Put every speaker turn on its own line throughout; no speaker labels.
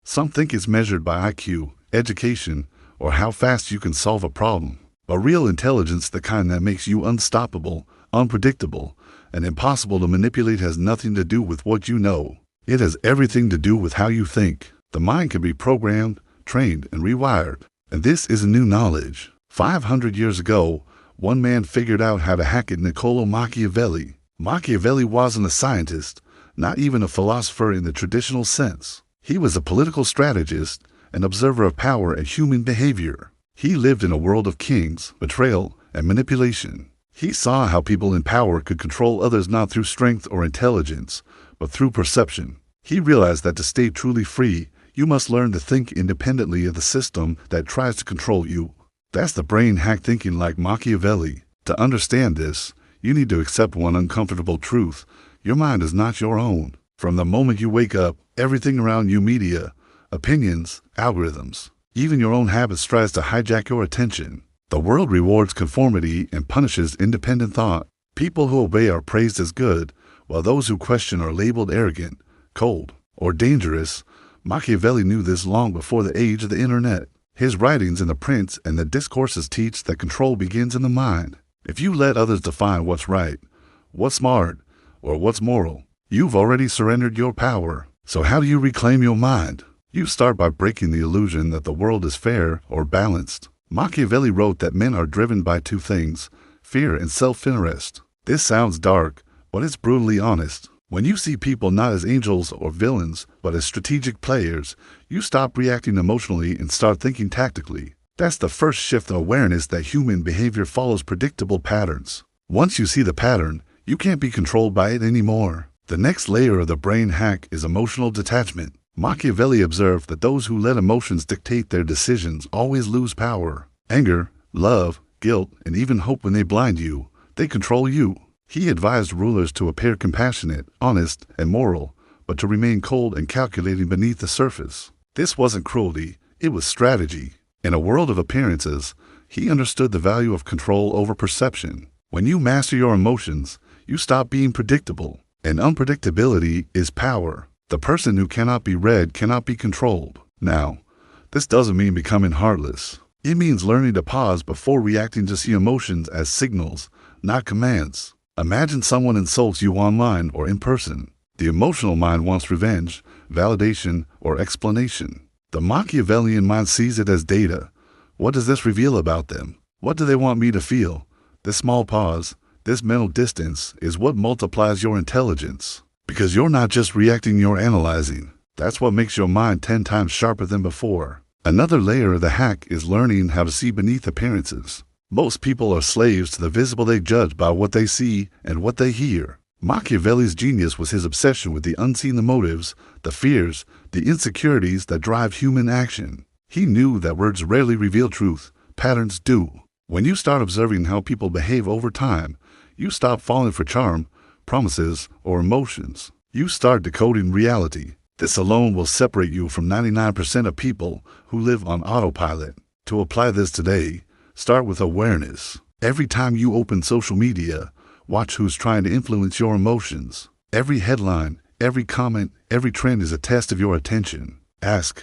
Some think it's measured by IQ, education, or how fast you can solve a problem. But real intelligence, the kind that makes you unstoppable, unpredictable, and impossible to manipulate, has nothing to do with what you know. It has everything to do with how you think. The mind can be programmed, trained, and rewired. And this isn't new knowledge. 500 years ago, one man figured out how to hack it: Niccolò Machiavelli. Machiavelli wasn't a scientist, not even a philosopher in the traditional sense. He was a political strategist, an observer of power and human behavior. He lived in a world of kings, betrayal, and manipulation. He saw how people in power could control others not through strength or intelligence, but through perception. He realized that to stay truly free, you must learn to think independently of the system that tries to control you. That's the brain hack thinking like Machiavelli. To understand this, you need to accept one uncomfortable truth: your mind is not your own. From the moment you wake up, everything around you, media, opinions, algorithms, even your own habits, tries to hijack your attention. The world rewards conformity and punishes independent thought. People who obey are praised as good, while those who question are labeled arrogant, cold, or dangerous. Machiavelli knew this long before the age of the internet. His writings in the prints and the discourses teach that control begins in the mind. If you let others define what's right, what's smart, or what's moral, you've already surrendered your power. So how do you reclaim your mind? You start by breaking the illusion that the world is fair or balanced. Machiavelli wrote that men are driven by two things: fear and self-interest. This sounds dark, but it's brutally honest. When you see people not as angels or villains, but as strategic players, you stop reacting emotionally and start thinking tactically. That's the first shift in awareness, that human behavior follows predictable patterns. Once you see the pattern, you can't be controlled by it anymore. The next layer of the brain hack is emotional detachment. Machiavelli observed that those who let emotions dictate their decisions always lose power. Anger, love, guilt, and even hope, when they blind you, they control you. He advised rulers to appear compassionate, honest, and moral, but to remain cold and calculating beneath the surface. This wasn't cruelty, it was strategy. In a world of appearances, he understood the value of control over perception. When you master your emotions, you stop being predictable, and unpredictability is power. The person who cannot be read cannot be controlled. Now, this doesn't mean becoming heartless. It means learning to pause before reacting, to see emotions as signals, not commands. Imagine someone insults you online or in person. The emotional mind wants revenge, validation, or explanation. The Machiavellian mind sees it as data. What does this reveal about them? What do they want me to feel? This small pause, this mental distance, is what multiplies your intelligence. Because you're not just reacting, you're analyzing. That's what makes your mind 10 times sharper than before. Another layer of the hack is learning how to see beneath appearances. Most people are slaves to the visible. They judge by what they see and what they hear. Machiavelli's genius was his obsession with the unseen, the motives, the fears, the insecurities that drive human action. He knew that words rarely reveal truth, patterns do. When you start observing how people behave over time, you stop falling for charm, promises, or emotions. You start decoding reality. This alone will separate you from 99% of people who live on autopilot. To apply this today, start with awareness. Every time you open social media, watch who's trying to influence your emotions. Every headline, every comment, every trend is a test of your attention. Ask,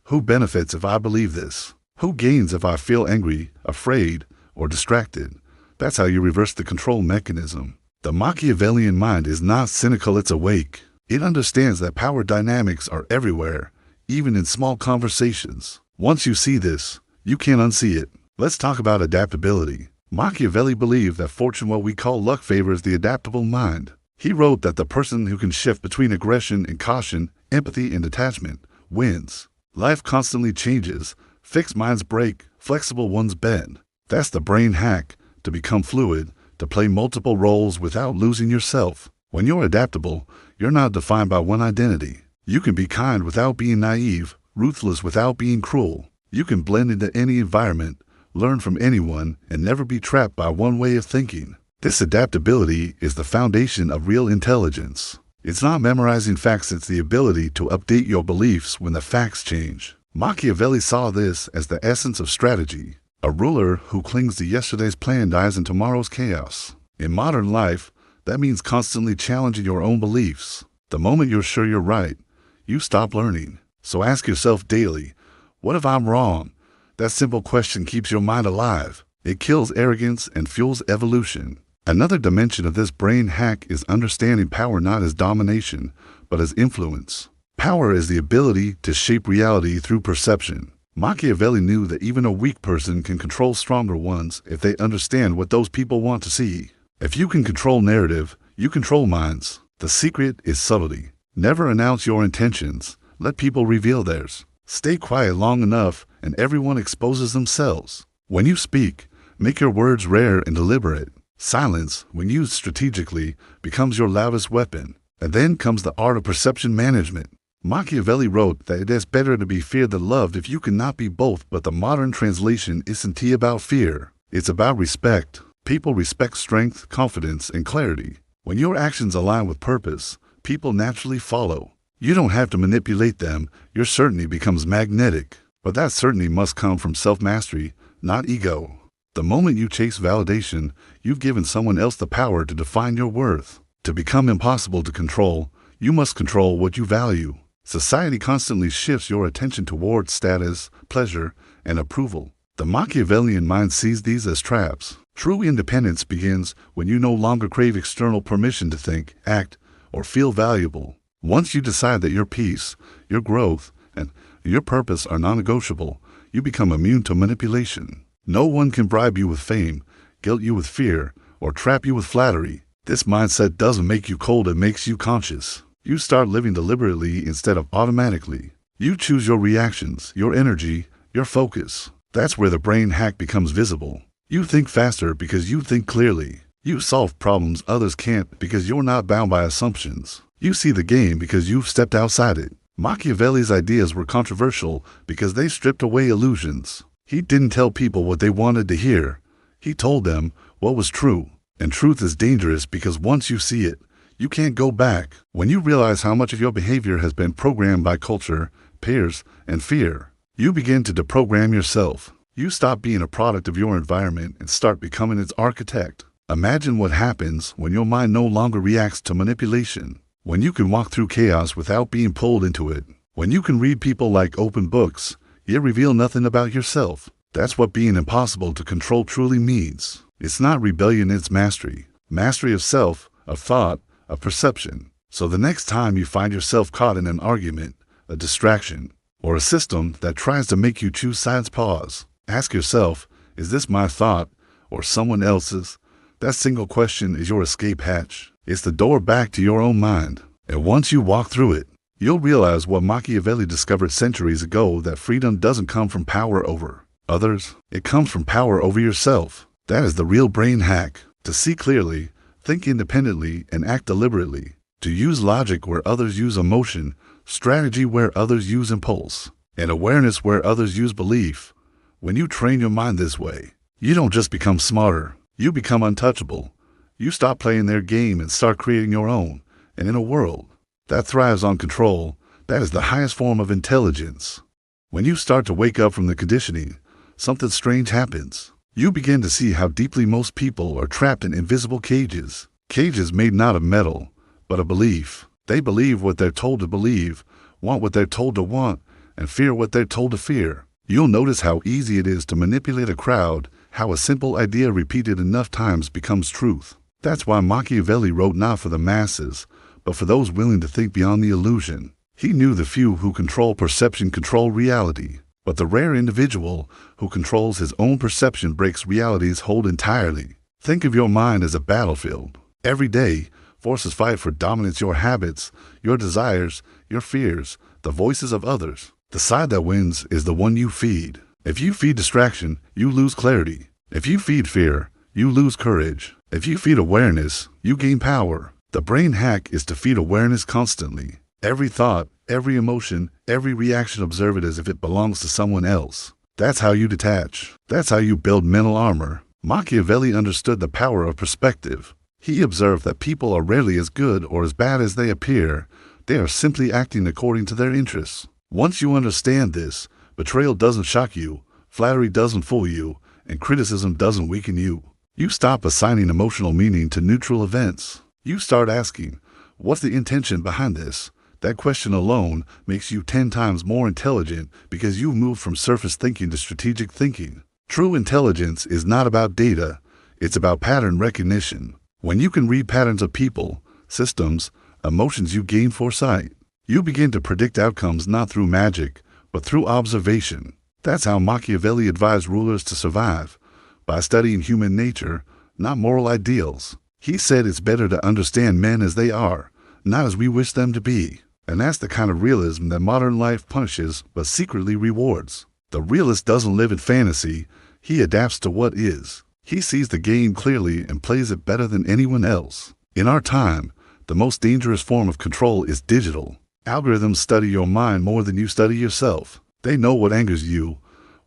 who benefits if I believe this? Who gains if I feel angry, afraid, or distracted? That's how you reverse the control mechanism. The Machiavellian mind is not cynical, it's awake. It understands that power dynamics are everywhere, even in small conversations. Once you see this, you can't unsee it. Let's talk about adaptability. Machiavelli believed that fortune, what we call luck, favors the adaptable mind. He wrote that the person who can shift between aggression and caution, empathy and detachment, wins. Life constantly changes. Fixed minds break, flexible ones bend. That's the brain hack: to become fluid, to play multiple roles without losing yourself. When you're adaptable, you're not defined by one identity. You can be kind without being naive, ruthless without being cruel. You can blend into any environment, learn from anyone, and never be trapped by one way of thinking. This adaptability is the foundation of real intelligence. It's not memorizing facts, it's the ability to update your beliefs when the facts change. Machiavelli saw this as the essence of strategy. A ruler who clings to yesterday's plan dies in tomorrow's chaos. In modern life, that means constantly challenging your own beliefs. The moment you're sure you're right, you stop learning. So ask yourself daily, what if I'm wrong? That simple question keeps your mind alive. It kills arrogance and fuels evolution. Another dimension of this brain hack is understanding power not as domination, but as influence. Power is the ability to shape reality through perception. Machiavelli knew that even a weak person can control stronger ones if they understand what those people want to see. If you can control narrative, you control minds. The secret is subtlety. Never announce your intentions. Let people reveal theirs. Stay quiet long enough and everyone exposes themselves. When you speak, make your words rare and deliberate. Silence, when used strategically, becomes your loudest weapon. And then comes the art of perception management. Machiavelli wrote that it is better to be feared than loved if you cannot be both, but the modern translation isn't about fear. It's about respect. People respect strength, confidence, and clarity. When your actions align with purpose, people naturally follow. You don't have to manipulate them, your certainty becomes magnetic. But that certainty must come from self-mastery, not ego. The moment you chase validation, you've given someone else the power to define your worth. To become impossible to control, you must control what you value. Society constantly shifts your attention towards status, pleasure, and approval. The Machiavellian mind sees these as traps. True independence begins when you no longer crave external permission to think, act, or feel valuable. Once you decide that your peace, your growth, and your purpose are non-negotiable, you become immune to manipulation. No one can bribe you with fame, guilt you with fear, or trap you with flattery. This mindset doesn't make you cold, it makes you conscious. You start living deliberately instead of automatically. You choose your reactions, your energy, your focus. That's where the brain hack becomes visible. You think faster because you think clearly. You solve problems others can't because you're not bound by assumptions. You see the game because you've stepped outside it. Machiavelli's ideas were controversial because they stripped away illusions. He didn't tell people what they wanted to hear. He told them what was true. And truth is dangerous because once you see it, you can't go back. When you realize how much of your behavior has been programmed by culture, peers, and fear, you begin to deprogram yourself. You stop being a product of your environment and start becoming its architect. Imagine what happens when your mind no longer reacts to manipulation. When you can walk through chaos without being pulled into it. When you can read people like open books, yet reveal nothing about yourself. That's what being impossible to control truly means. It's not rebellion, it's mastery. Mastery of self, of thought, of perception. So the next time you find yourself caught in an argument, a distraction, or a system that tries to make you choose sides, pause. Ask yourself, is this my thought or someone else's? That single question is your escape hatch. It's the door back to your own mind. And once you walk through it, you'll realize what Machiavelli discovered centuries ago, that freedom doesn't come from power over others. It comes from power over yourself. That is the real brain hack. To see clearly, think independently, and act deliberately. To use logic where others use emotion, strategy where others use impulse, and awareness where others use belief. When you train your mind this way, you don't just become smarter, you become untouchable. You stop playing their game and start creating your own. And in a world that thrives on control, that is the highest form of intelligence. When you start to wake up from the conditioning, something strange happens. You begin to see how deeply most people are trapped in invisible cages. Cages made not of metal, but of belief. They believe what they're told to believe, want what they're told to want, and fear what they're told to fear. You'll notice how easy it is to manipulate a crowd, how a simple idea repeated enough times becomes truth. That's why Machiavelli wrote not for the masses, but for those willing to think beyond the illusion. He knew the few who control perception control reality, but the rare individual who controls his own perception breaks reality's hold entirely. Think of your mind as a battlefield. Every day, forces fight for dominance: your habits, your desires, your fears, the voices of others. The side that wins is the one you feed. If you feed distraction, you lose clarity. If you feed fear, you lose courage. If you feed awareness, you gain power. The brain hack is to feed awareness constantly. Every thought, every emotion, every reaction, observe it as if it belongs to someone else. That's how you detach. That's how you build mental armor. Machiavelli understood the power of perspective. He observed that people are rarely as good or as bad as they appear. They are simply acting according to their interests. Once you understand this, betrayal doesn't shock you, flattery doesn't fool you, and criticism doesn't weaken you. You stop assigning emotional meaning to neutral events. You start asking, what's the intention behind this? That question alone makes you 10 times more intelligent because you've moved from surface thinking to strategic thinking. True intelligence is not about data, it's about pattern recognition. When you can read patterns of people, systems, emotions, you gain foresight. You begin to predict outcomes not through magic, but through observation. That's how Machiavelli advised rulers to survive, by studying human nature, not moral ideals. He said it's better to understand men as they are, not as we wish them to be. And that's the kind of realism that modern life punishes but secretly rewards. The realist doesn't live in fantasy, he adapts to what is. He sees the game clearly and plays it better than anyone else. In our time, the most dangerous form of control is digital. Algorithms study your mind more than you study yourself. They know what angers you,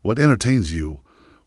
what entertains you,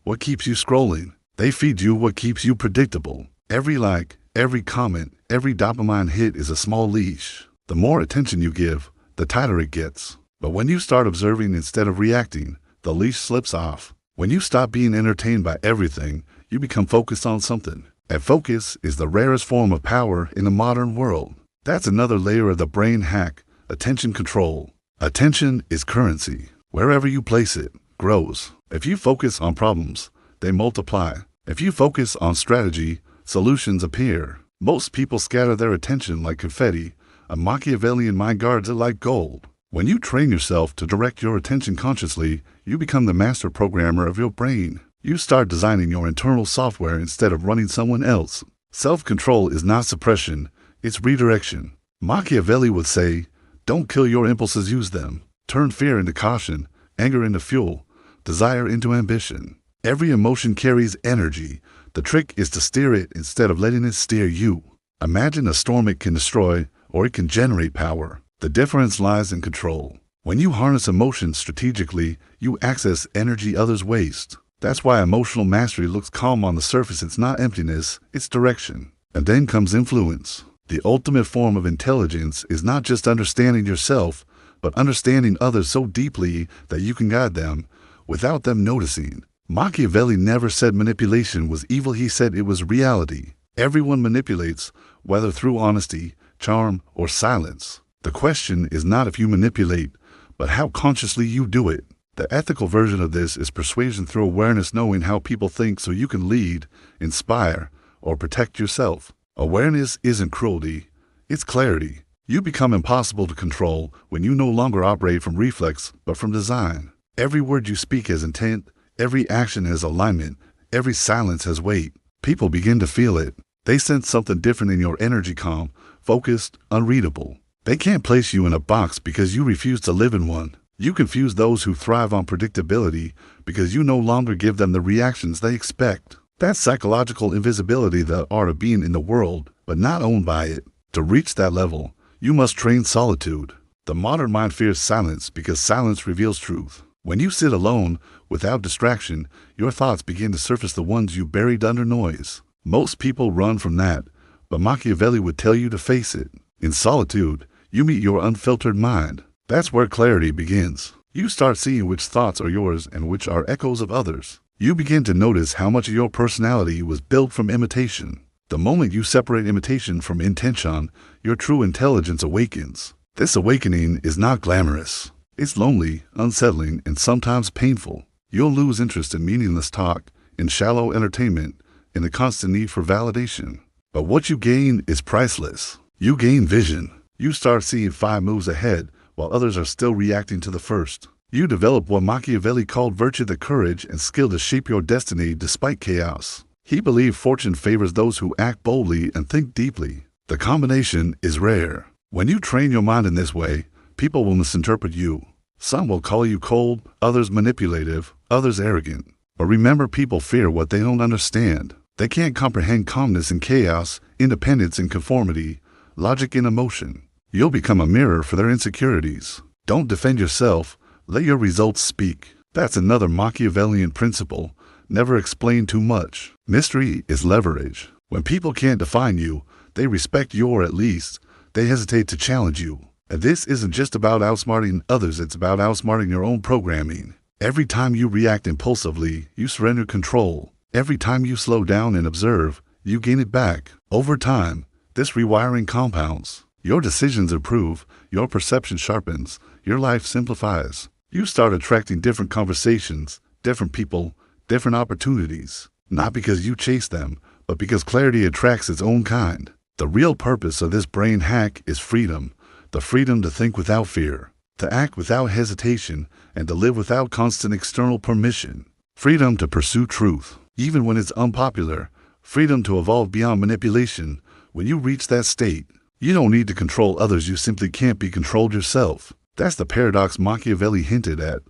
what keeps you scrolling. They feed you what keeps you predictable. Every like, every comment, every dopamine hit is a small leash. The more attention you give, the tighter it gets. But when you start observing instead of reacting, the leash slips off. When you stop being entertained by everything, you become focused on something. And focus is the rarest form of power in the modern world. That's another layer of the brain hack, attention control. Attention is currency. Wherever you place it, grows. If you focus on problems, they multiply. If you focus on strategy, solutions appear. Most people scatter their attention like confetti. A Machiavellian mind guards it like gold. When you train yourself to direct your attention consciously, you become the master programmer of your brain. You start designing your internal software instead of running someone else. Self-control is not suppression, it's redirection. Machiavelli would say, don't kill your impulses, use them. Turn fear into caution, anger into fuel, desire into ambition. Every emotion carries energy. The trick is to steer it instead of letting it steer you. Imagine a storm. It can destroy, or it can generate power. The difference lies in control. When you harness emotions strategically, you access energy others waste. That's why emotional mastery looks calm on the surface. It's not emptiness, it's direction. And then comes influence. The ultimate form of intelligence is not just understanding yourself, but understanding others so deeply that you can guide them without them noticing. Machiavelli never said manipulation was evil, he said it was reality. Everyone manipulates, whether through honesty, charm, or silence. The question is not if you manipulate, but how consciously you do it. The ethical version of this is persuasion through awareness, knowing how people think so you can lead, inspire, or protect yourself. Awareness isn't cruelty, it's clarity. You become impossible to control when you no longer operate from reflex, but from design. Every word you speak has intent, every action has alignment, every silence has weight. People begin to feel it. They sense something different in your energy, calm, focused, unreadable. They can't place you in a box because you refuse to live in one. You confuse those who thrive on predictability because you no longer give them the reactions they expect. That's psychological invisibility, the art of being in the world, but not owned by it. To reach that level, you must train solitude. The modern mind fears silence because silence reveals truth. When you sit alone, without distraction, your thoughts begin to surface, the ones you buried under noise. Most people run from that, but Machiavelli would tell you to face it. In solitude, you meet your unfiltered mind. That's where clarity begins. You start seeing which thoughts are yours and which are echoes of others. You begin to notice how much of your personality was built from imitation. The moment you separate imitation from intention, your true intelligence awakens. This awakening is not glamorous. It's lonely, unsettling, and sometimes painful. You'll lose interest in meaningless talk, in shallow entertainment, in the constant need for validation. But what you gain is priceless. You gain vision. You start seeing 5 moves ahead, while others are still reacting to the first. You develop what Machiavelli called virtue, the courage and skill to shape your destiny despite chaos. He believed fortune favors those who act boldly and think deeply. The combination is rare. When you train your mind in this way, people will misinterpret you. Some will call you cold, others manipulative, others arrogant. But remember, people fear what they don't understand. They can't comprehend calmness in chaos, independence in conformity, logic in emotion. You'll become a mirror for their insecurities. Don't defend yourself, let your results speak. That's another Machiavellian principle. Never explain too much. Mystery is leverage. When people can't define you, they respect you, or at least they hesitate to challenge you. And this isn't just about outsmarting others, it's about outsmarting your own programming. Every time you react impulsively, you surrender control. Every time you slow down and observe, you gain it back. Over time, this rewiring compounds. Your decisions improve, your perception sharpens, your life simplifies. You start attracting different conversations, different people, different opportunities, not because you chase them, but because clarity attracts its own kind. The real purpose of this brain hack is freedom, the freedom to think without fear, to act without hesitation, and to live without constant external permission. Freedom to pursue truth, even when it's unpopular. Freedom to evolve beyond manipulation. When you reach that state, you don't need to control others, you simply can't be controlled yourself. That's the paradox Machiavelli hinted at.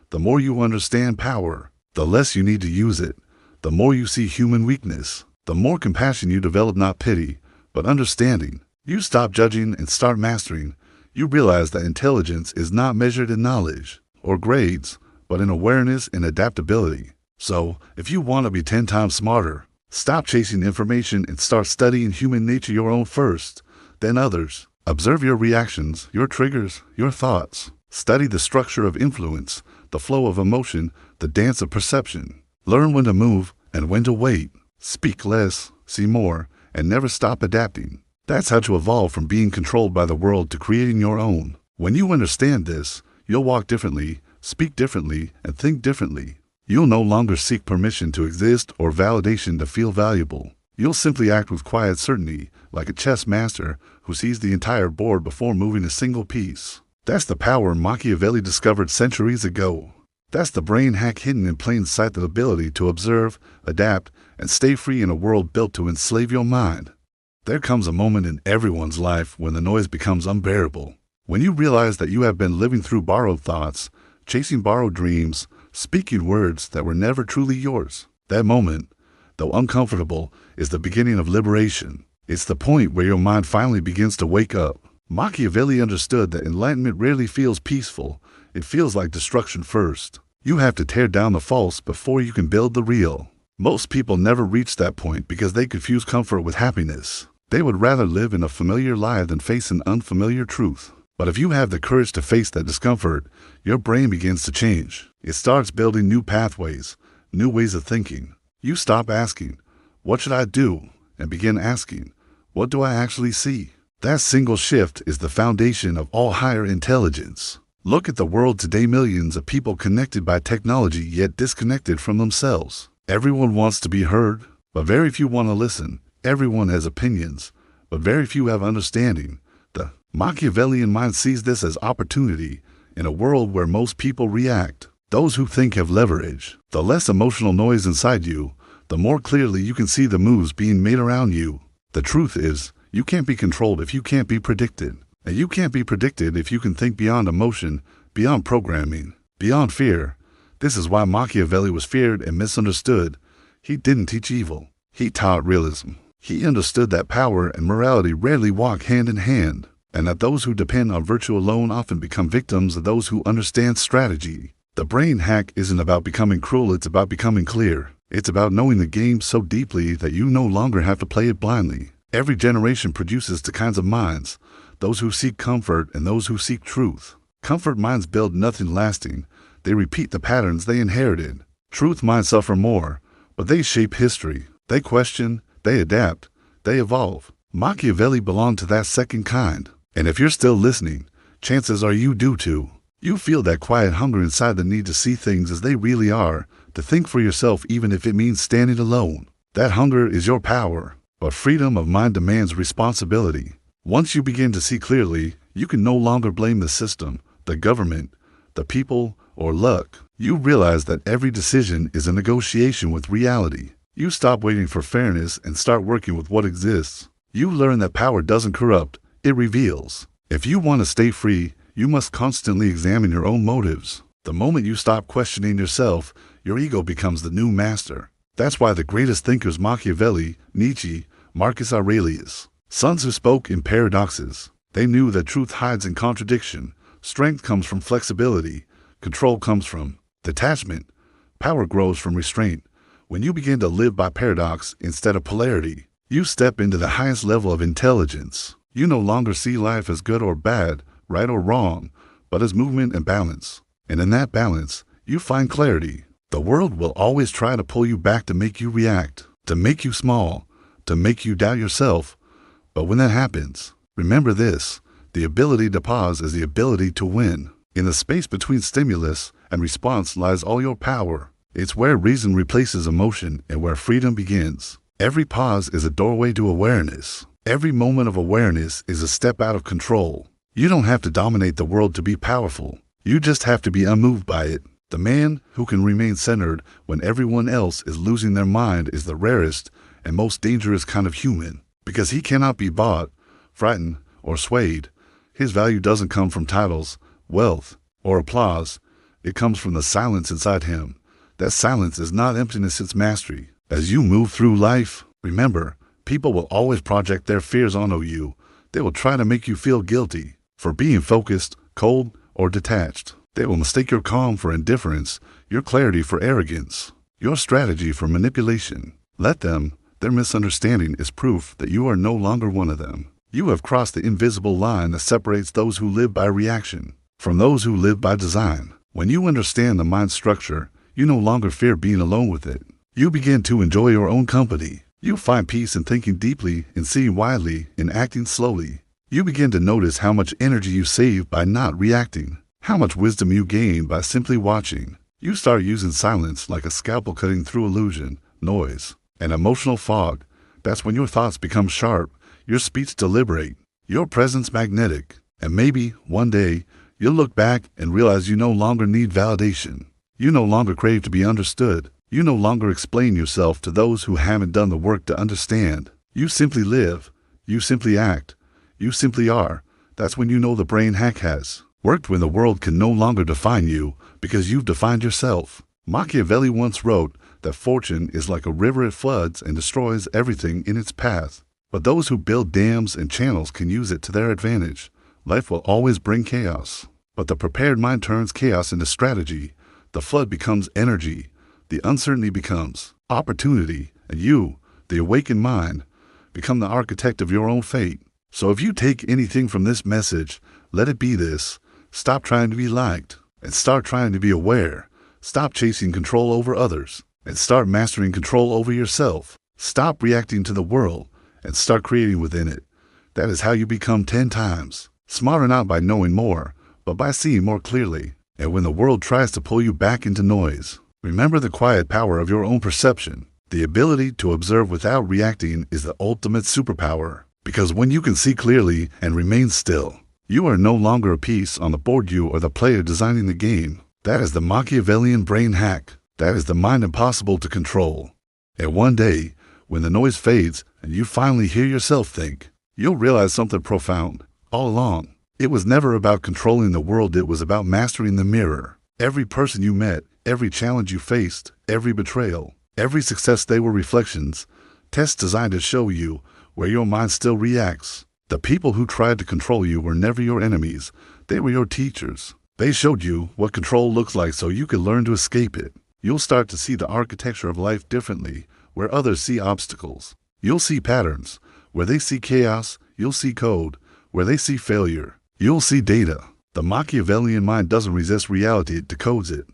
The more you understand power, the less you need to use it. The more you see human weakness, the more compassion you develop, not pity, but understanding. You stop judging and start mastering. You realize that intelligence is not measured in knowledge or grades, but in awareness and adaptability. So, if you want to be 10 times smarter, stop chasing information and start studying human nature, your own first, then others. Observe your reactions, your triggers, your thoughts. Study the structure of influence, the flow of emotion, the dance of perception. Learn when to move and when to wait. Speak less, see more, and never stop adapting. That's how to evolve from being controlled by the world to creating your own. When you understand this, you'll walk differently, speak differently, and think differently. You'll no longer seek permission to exist or validation to feel valuable. You'll simply act with quiet certainty, like a chess master who sees the entire board before moving a single piece. That's the power Machiavelli discovered centuries ago. That's the brain hack hidden in plain sight, the ability to observe, adapt, and stay free in a world built to enslave your mind. There comes a moment in everyone's life when the noise becomes unbearable. When you realize that you have been living through borrowed thoughts, chasing borrowed dreams, speaking words that were never truly yours. That moment, though uncomfortable, is the beginning of liberation. It's the point where your mind finally begins to wake up. Machiavelli understood that enlightenment rarely feels peaceful. It feels like destruction first. You have to tear down the false before you can build the real. Most people never reach that point because they confuse comfort with happiness. They would rather live in a familiar lie than face an unfamiliar truth. But if you have the courage to face that discomfort, your brain begins to change. It starts building new pathways, new ways of thinking. You stop asking, "What should I do?" and begin asking, "What do I actually see?" That single shift is the foundation of all higher intelligence. Look at the world today, millions of people connected by technology yet disconnected from themselves. Everyone wants to be heard, but very few want to listen. Everyone has opinions, but very few have understanding. The Machiavellian mind sees this as opportunity in a world where most people react. Those who think have leverage. The less emotional noise inside you, the more clearly you can see the moves being made around you. The truth is, you can't be controlled if you can't be predicted. And you can't be predicted if you can think beyond emotion, beyond programming, beyond fear. This is why Machiavelli was feared and misunderstood. He didn't teach evil. He taught realism. He understood that power and morality rarely walk hand in hand, and that those who depend on virtue alone often become victims of those who understand strategy. The brain hack isn't about becoming cruel, it's about becoming clear. It's about knowing the game so deeply that you no longer have to play it blindly. Every generation produces two kinds of minds, those who seek comfort and those who seek truth. Comfort minds build nothing lasting. They repeat the patterns they inherited. Truth minds suffer more, but they shape history. They question, they adapt, they evolve. Machiavelli belonged to that second kind. And if you're still listening, chances are you do too. You feel that quiet hunger inside, the need to see things as they really are, to think for yourself even if it means standing alone. That hunger is your power, but freedom of mind demands responsibility. Once you begin to see clearly, you can no longer blame the system, the government, the people, or luck. You realize that every decision is a negotiation with reality. You stop waiting for fairness and start working with what exists. You learn that power doesn't corrupt, it reveals. If you want to stay free, you must constantly examine your own motives. The moment you stop questioning yourself, your ego becomes the new master. That's why the greatest thinkers, Machiavelli, Nietzsche, Marcus Aurelius, Sun Tzu, spoke in paradoxes. They knew that truth hides in contradiction. Strength comes from flexibility. Control comes from detachment. Power grows from restraint. When you begin to live by paradox instead of polarity, you step into the highest level of intelligence. You no longer see life as good or bad, right or wrong, but as movement and balance. And in that balance, you find clarity. The world will always try to pull you back to make you react, to make you small, to make you doubt yourself. But when that happens, remember this: The ability to pause is the ability to win. In the space between stimulus and response lies all your power. It's where reason replaces emotion and where freedom begins. Every pause is a doorway to awareness. Every moment of awareness is a step out of control. You don't have to dominate the world to be powerful. You just have to be unmoved by it. The man who can remain centered when everyone else is losing their mind is the rarest and most dangerous kind of human, because he cannot be bought, frightened, or swayed. His value doesn't come from titles, wealth, or applause. It comes from the silence inside him. That silence is not emptiness, it's mastery. As you move through life, remember, people will always project their fears onto you. They will try to make you feel guilty for being focused, cold, or detached. They will mistake your calm for indifference, your clarity for arrogance, your strategy for manipulation. Let them. Their misunderstanding is proof that you are no longer one of them. You have crossed the invisible line that separates those who live by reaction from those who live by design. When you understand the mind structure, you no longer fear being alone with it. You begin to enjoy your own company. You find peace in thinking deeply, in seeing widely, in acting slowly. You begin to notice how much energy you save by not reacting, how much wisdom you gain by simply watching. You start using silence like a scalpel cutting through illusion, noise, and emotional fog. That's when your thoughts become sharp, your speech deliberate, your presence magnetic. And maybe, one day, you'll look back and realize you no longer need validation. You no longer crave to be understood. You no longer explain yourself to those who haven't done the work to understand. You simply live. You simply act. You simply are. That's when you know the brain hack has worked, when the world can no longer define you because you've defined yourself. Machiavelli once wrote that fortune is like a river. It floods and destroys everything in its path. But those who build dams and channels can use it to their advantage. Life will always bring chaos, but the prepared mind turns chaos into strategy. The flood becomes energy. The uncertainty becomes opportunity. And you, the awakened mind, become the architect of your own fate. So if you take anything from this message, let it be this. Stop trying to be liked and start trying to be aware. Stop chasing control over others and start mastering control over yourself. Stop reacting to the world and start creating within it. That is how you become 10 times smarter, not by knowing more, but by seeing more clearly. And when the world tries to pull you back into noise, remember the quiet power of your own perception. The ability to observe without reacting is the ultimate superpower. Because when you can see clearly and remain still, you are no longer a piece on the board. You are the player designing the game. That is the Machiavellian brain hack. That is the mind impossible to control. And one day, when the noise fades and you finally hear yourself think, you'll realize something profound. All along, it was never about controlling the world. It was about mastering the mirror. Every person you met, every challenge you faced, every betrayal, every success, they were reflections, tests designed to show you where your mind still reacts. The people who tried to control you were never your enemies. They were your teachers. They showed you what control looks like so you could learn to escape it. You'll start to see the architecture of life differently, where others see obstacles. You'll see patterns. Where they see chaos, you'll see code. Where they see failure, you'll see data. The Machiavellian mind doesn't resist reality, it decodes it.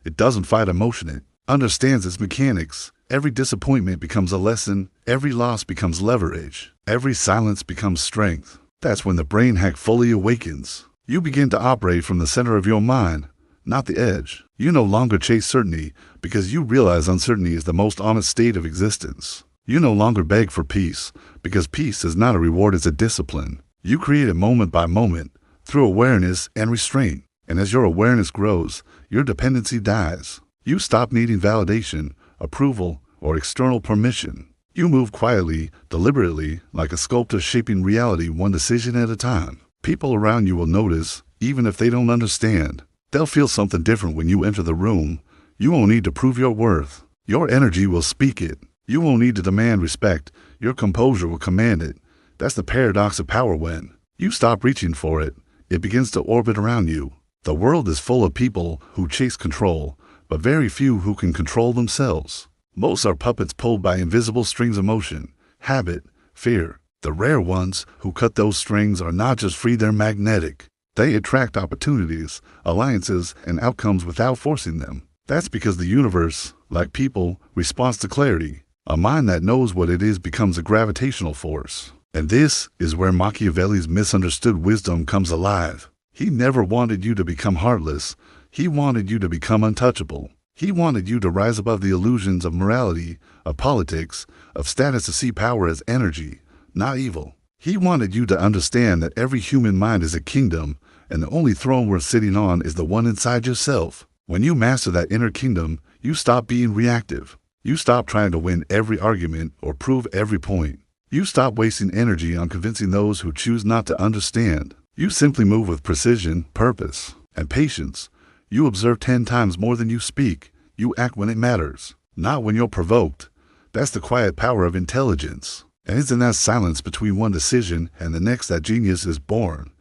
It doesn't fight emotion, it understands its mechanics. Every disappointment becomes a lesson. Every loss becomes leverage. Every silence becomes strength. That's when the brain hack fully awakens. You begin to operate from the center of your mind, not the edge. You no longer chase certainty because you realize uncertainty is the most honest state of existence. You no longer beg for peace because peace is not a reward, it's a discipline. You create it moment by moment through awareness and restraint. And as your awareness grows, your dependency dies. You stop needing validation, approval, or external permission. You move quietly, deliberately, like a sculptor shaping reality one decision at a time. People around you will notice, even if they don't understand. They'll feel something different when you enter the room. You won't need to prove your worth. Your energy will speak it. You won't need to demand respect. Your composure will command it. That's the paradox of power. When you stop reaching for it, it begins to orbit around you. The world is full of people who chase control, but very few who can control themselves. Most are puppets pulled by invisible strings of motion, habit, fear. The rare ones who cut those strings are not just free, they're magnetic. They attract opportunities, alliances, and outcomes without forcing them. That's because the universe, like people, responds to clarity. A mind that knows what it is becomes a gravitational force. And this is where Machiavelli's misunderstood wisdom comes alive. He never wanted you to become heartless. He wanted you to become untouchable. He wanted you to rise above the illusions of morality, of politics, of status, to see power as energy, not evil. He wanted you to understand that every human mind is a kingdom, and the only throne worth sitting on is the one inside yourself. When you master that inner kingdom, you stop being reactive. You stop trying to win every argument or prove every point. You stop wasting energy on convincing those who choose not to understand. You simply move with precision, purpose, and patience. You observe 10 times more than you speak. You act when it matters, not when you're provoked. That's the quiet power of intelligence. And it's in that silence between one decision and the next that genius is born.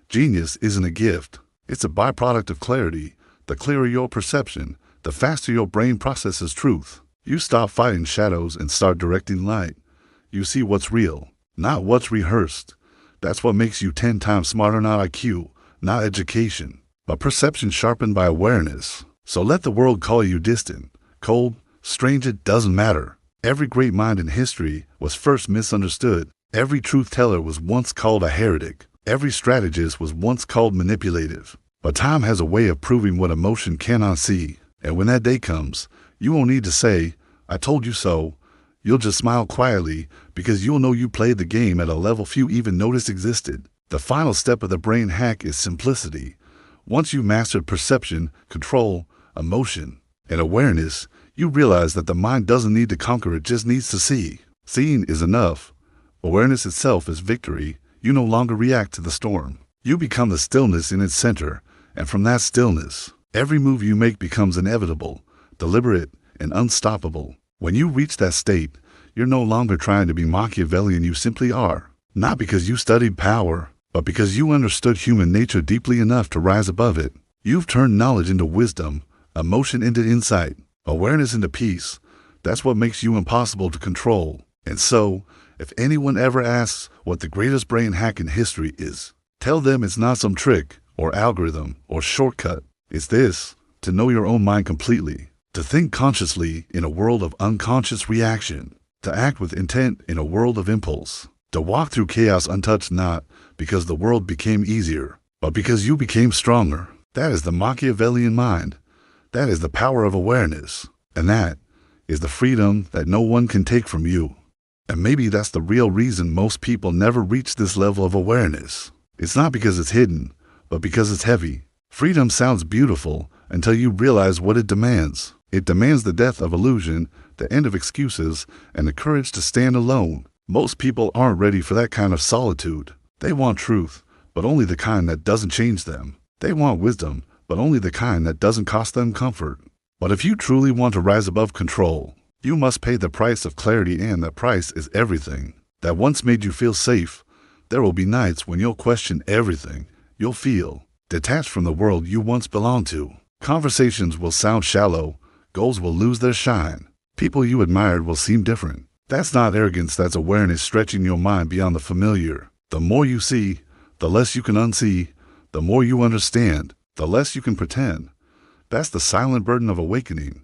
Genius isn't a gift. It's a byproduct of clarity. The clearer your perception, the faster your brain processes truth. You stop fighting shadows and start directing light. You see what's real, not what's rehearsed. That's what makes you 10 times smarter, not IQ, not education, but perception sharpened by awareness. So let the world call you distant, cold, strange, it doesn't matter. Every great mind in history was first misunderstood. Every truth teller was once called a heretic. Every strategist was once called manipulative. But time has a way of proving what emotion cannot see. And when that day comes, you won't need to say, "I told you so." You'll just smile quietly because you'll know you played the game at a level few even noticed existed. The final step of the brain hack is simplicity. Once you've mastered perception, control, emotion, and awareness, you realize that the mind doesn't need to conquer, it just needs to see. Seeing is enough. Awareness itself is victory. You no longer react to the storm. You become the stillness in its center, and from that stillness, every move you make becomes inevitable, deliberate, and unstoppable. When you reach that state, you're no longer trying to be Machiavellian, you simply are. Not because you studied power, but because you understood human nature deeply enough to rise above it. You've turned knowledge into wisdom, emotion into insight, awareness into peace. That's what makes you impossible to control. And so, if anyone ever asks what the greatest brain hack in history is, tell them it's not some trick or algorithm or shortcut. It's this: to know your own mind completely, to think consciously in a world of unconscious reaction, to act with intent in a world of impulse, to walk through chaos untouched, not because the world became easier, but because you became stronger. That is the Machiavellian mind. That is the power of awareness. And that is the freedom that no one can take from you. And maybe that's the real reason most people never reach this level of awareness. It's not because it's hidden, but because it's heavy. Freedom sounds beautiful until you realize what it demands. It demands the death of illusion, the end of excuses, and the courage to stand alone. Most people aren't ready for that kind of solitude. They want truth, but only the kind that doesn't change them. They want wisdom, but only the kind that doesn't cost them comfort. But if you truly want to rise above control, you must pay the price of clarity, and that price is everything. That once made you feel safe, there will be nights when you'll question everything. You'll feel detached from the world you once belonged to. Conversations will sound shallow. Goals will lose their shine. People you admired will seem different. That's not arrogance, that's awareness stretching your mind beyond the familiar. The more you see, the less you can unsee. The more you understand, the less you can pretend. That's the silent burden of awakening.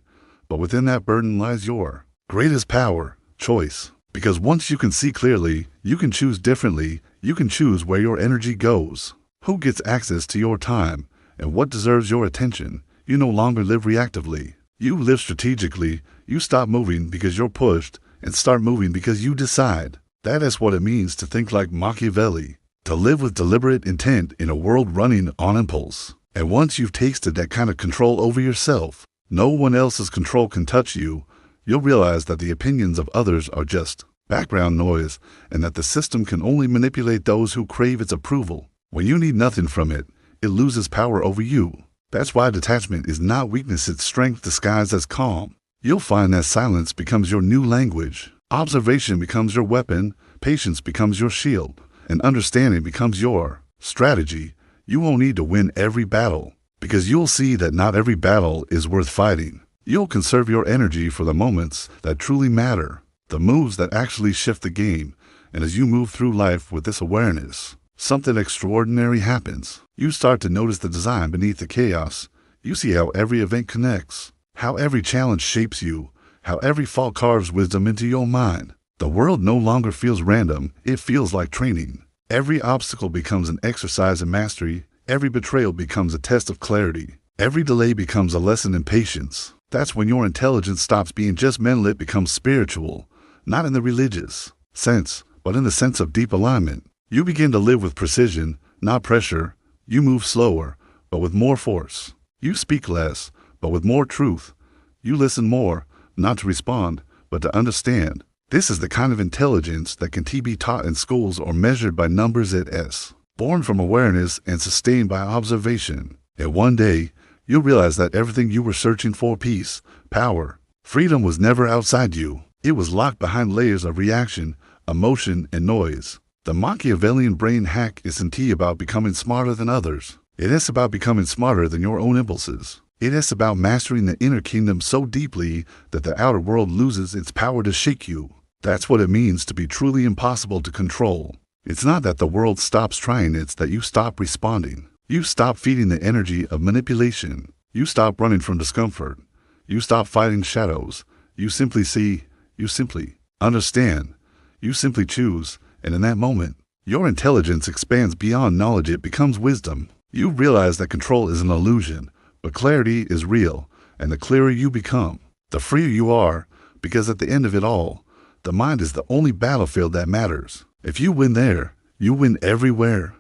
But within that burden lies your greatest power, choice. Because once you can see clearly, you can choose differently. You can choose where your energy goes, who gets access to your time, and what deserves your attention. You no longer live reactively. You live strategically. You stop moving because you're pushed and start moving because you decide. That is what it means to think like Machiavelli, to live with deliberate intent in a world running on impulse. And once you've tasted that kind of control over yourself, no one else's control can touch you. You'll realize that the opinions of others are just background noise, and that the system can only manipulate those who crave its approval. When you need nothing from it, it loses power over you. That's why detachment is not weakness, it's strength disguised as calm. You'll find that silence becomes your new language. Observation becomes your weapon. Patience becomes your shield. And understanding becomes your strategy. You won't need to win every battle, because you'll see that not every battle is worth fighting. You'll conserve your energy for the moments that truly matter, the moves that actually shift the game. And as you move through life with this awareness, something extraordinary happens. You start to notice the design beneath the chaos. You see how every event connects, how every challenge shapes you, how every fault carves wisdom into your mind. The world no longer feels random, it feels like training. Every obstacle becomes an exercise in mastery, every betrayal becomes a test of clarity, every delay becomes a lesson in patience. That's when your intelligence stops being just mental, it becomes spiritual, not in the religious sense, but in the sense of deep alignment. You begin to live with precision, not pressure. You move slower, but with more force. You speak less, but with more truth. You listen more, not to respond, but to understand. This is the kind of intelligence that can be taught in schools or measured by numbers at S. Born from awareness and sustained by observation. And one day, you'll realize that everything you were searching for, peace, power, freedom, was never outside you. It was locked behind layers of reaction, emotion, and noise. The Machiavellian brain hack isn't about becoming smarter than others. It is about becoming smarter than your own impulses. It is about mastering the inner kingdom so deeply that the outer world loses its power to shake you. That's what it means to be truly impossible to control. It's not that the world stops trying, it's that you stop responding. You stop feeding the energy of manipulation. You stop running from discomfort. You stop fighting shadows. You simply see. You simply understand. You simply choose. And in that moment, your intelligence expands beyond knowledge. It becomes wisdom. You realize that control is an illusion, but clarity is real. And the clearer you become, the freer you are, because at the end of it all, the mind is the only battlefield that matters. If you win there, you win everywhere.